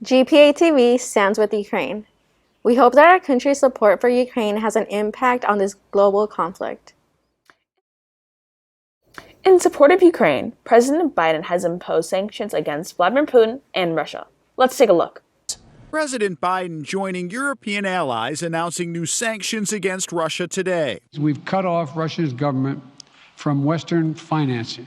Gpatv stands with Ukraine. We hope that our country's support for Ukraine has an impact on this global conflict. In support of Ukraine, President Biden has imposed sanctions against Vladimir Putin and Russia. Let's take a look. President Biden joining European allies announcing new sanctions against Russia today. We've cut off Russia's government from Western financing.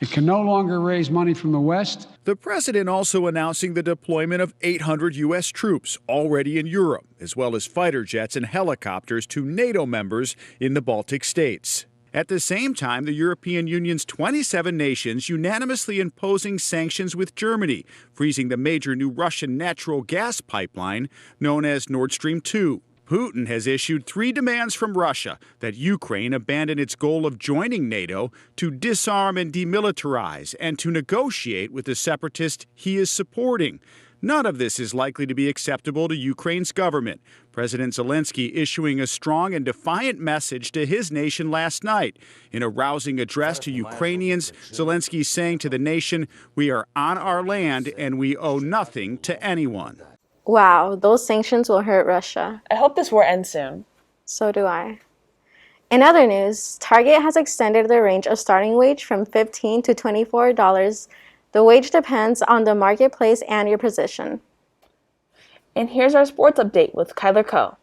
It can no longer raise money from the West. The president also announcing the deployment of 800 U.S. troops already in Europe, as well as fighter jets and helicopters to NATO members in the Baltic states. At the same time, the European Union's 27 nations unanimously imposing sanctions with Germany, freezing the major new Russian natural gas pipeline known as Nord Stream 2. Putin has issued 3 demands from Russia that Ukraine abandon its goal of joining NATO, to disarm and demilitarize, and to negotiate with the separatists he is supporting. None of this is likely to be acceptable to Ukraine's government. President Zelensky issuing a strong and defiant message to his nation last night. In a rousing address to Ukrainians, Zelensky saying to the nation, "We are on our land and we owe nothing to anyone." Wow, those sanctions will hurt Russia. I hope this war ends soon. So do I. In other news, Target has extended the range of starting wage from $15 to $24. The wage depends on the marketplace and your position. And here's our sports update with Kyler Coe.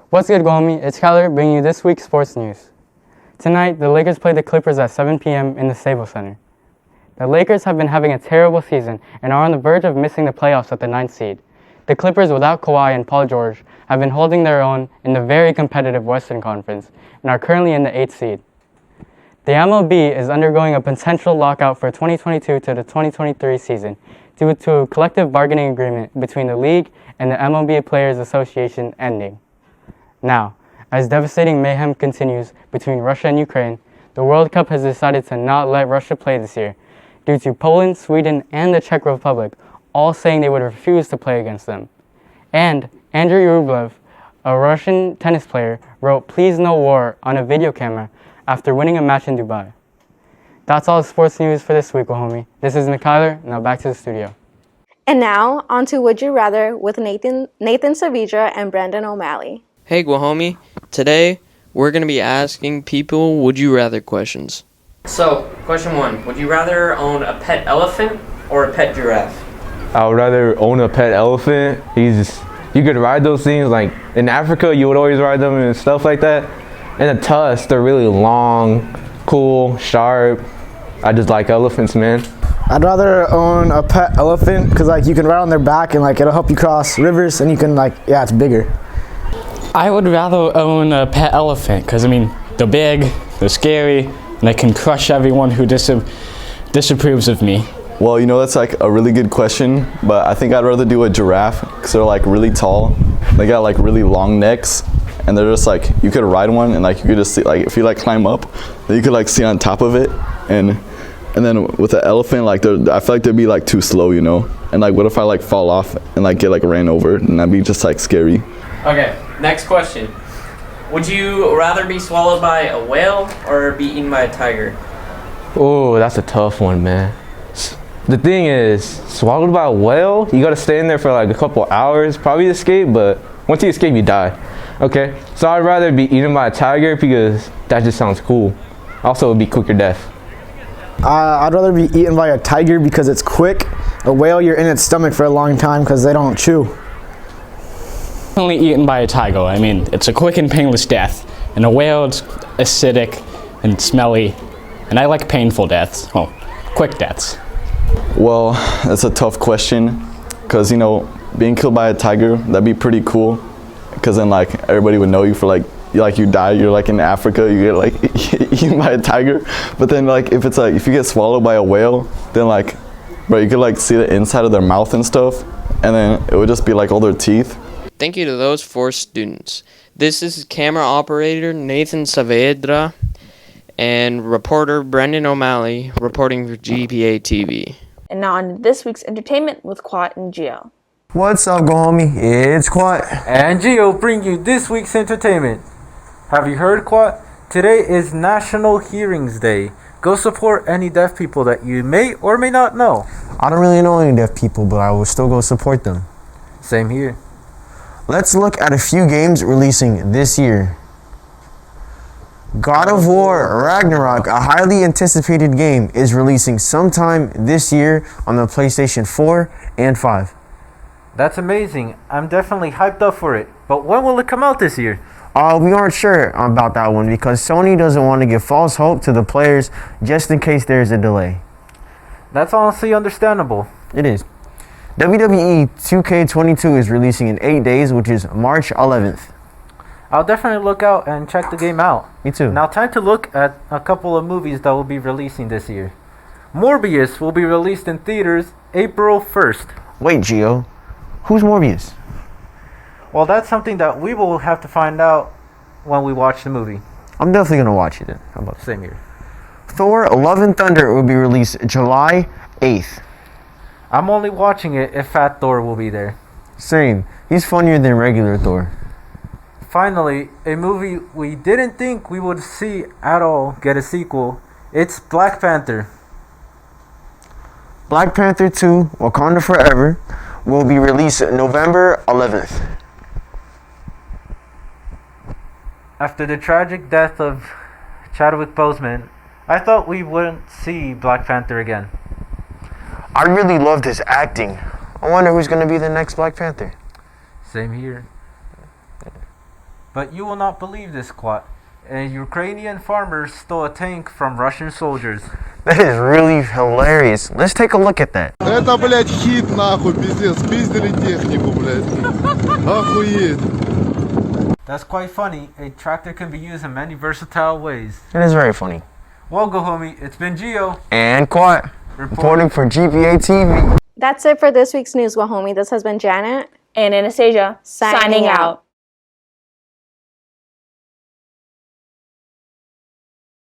What's good, homie? It's Kyler bringing you this week's sports news. Tonight, the Lakers play the Clippers at 7 p.m. in the Staples Center. The Lakers have been having a terrible season and are on the verge of missing the playoffs at the 9th seed. The Clippers, without Kawhi and Paul George, have been holding their own in the very competitive Western Conference and are currently in the 8th seed. The MLB is undergoing a potential lockout for 2022 to the 2023 season due to a collective bargaining agreement between the league and the MLB Players Association ending. Now, as devastating mayhem continues between Russia and Ukraine, the World Cup has decided to not let Russia play this year due to Poland, Sweden, and the Czech Republic all saying they would refuse to play against them. And Andrei Rublev, a Russian tennis player, wrote "Please No War" on a video camera after winning a match in Dubai. That's all the sports news for this week, homie. This is Kyler. Now back to the studio. And now, on to Would You Rather with Nathan Saavedra and Brandon O'Malley. Hey, Guahomie. Today, we're going to be asking people would you rather questions. So, question 1. Would you rather own a pet elephant or a pet giraffe? I would rather own a pet elephant. You could ride those things, like in Africa, you would always ride them and stuff like that. And the tusks, they're really long, cool, sharp. I just like elephants, man. I'd rather own a pet elephant because you can ride on their back and it'll help you cross rivers, and you can it's bigger. I would rather own a pet elephant because, they're big, they're scary, and they can crush everyone who disapproves of me. Well, that's a really good question, but I think I'd rather do a giraffe because they're really tall. They got really long necks, and they're just you could ride one and you could just see, if you climb up, then you could see on top of it, and then with an elephant, I feel they'd be too slow, and what if I fall off and get ran over, and that'd be just scary. Okay, next question. Would you rather be swallowed by a whale or be eaten by a tiger? Oh, that's a tough one, man. The thing is, swallowed by a whale, you gotta stay in there for a couple hours, probably escape, but once you escape, you die. Okay, so I'd rather be eaten by a tiger because that just sounds cool. Also, it would be quicker death. I'd rather be eaten by a tiger because it's quick. A whale, you're in its stomach for a long time because they don't chew. Only eaten by a tiger. It's a quick and painless death. And a whale, it's acidic and smelly. And I like painful deaths. Well, quick deaths. Well, that's a tough question because, being killed by a tiger, that'd be pretty cool because then, everybody would know you for, you die, you're, in Africa, you get, eaten by a tiger. But then, if it's, if you get swallowed by a whale, then, bro, you could, see the inside of their mouth and stuff, and then it would just be, all their teeth. Thank you to those 4 students. This is camera operator Nathan Saavedra and reporter Brendan O'Malley reporting for Gpatv. And now on to this week's entertainment with Quat and Gio. What's up, go homie? It's Quat. And Gio bring you this week's entertainment. Have you heard, Quat? Today is National Hearings Day. Go support any deaf people that you may or may not know. I don't really know any deaf people, but I will still go support them. Same here. Let's look at a few games releasing this year. God of War Ragnarok, a highly anticipated game, is releasing sometime this year on the PlayStation 4 and 5. That's amazing. I'm definitely hyped up for it. But when will it come out this year? We aren't sure about that one because Sony doesn't want to give false hope to the players just in case there's a delay. That's honestly understandable. It is. WWE 2K22 is releasing in 8 days, which is March 11th. I'll definitely look out and check the game out. Me too. Now time to look at a couple of movies that will be releasing this year. Morbius will be released in theaters April 1st. Wait, Gio. Who's Morbius? Well, that's something that we will have to find out when we watch the movie. I'm definitely going to watch it then. How about that? Same here. Thor Love and Thunder will be released July 8th. I'm only watching it if Fat Thor will be there. Same. He's funnier than regular Thor. Finally, a movie we didn't think we would see at all get a sequel. It's Black Panther. Black Panther 2 Wakanda Forever will be released November 11th. After the tragic death of Chadwick Boseman, I thought we wouldn't see Black Panther again. I really loved his acting. I wonder who's going to be the next Black Panther. Same here. But you will not believe this, Quat. A Ukrainian farmer stole a tank from Russian soldiers. That is really hilarious. Let's take a look at that. Это, блядь, хит, нахуй, пиздец. Спиздили технику, блядь. Охуеть. That's quite funny. A tractor can be used in many versatile ways. It is very funny. Well, go homie, it's been Gio. And Quat, reporting for Gpatv. That's it for this week's news, Wahomie. This has been Janet And Anastasia, signing out.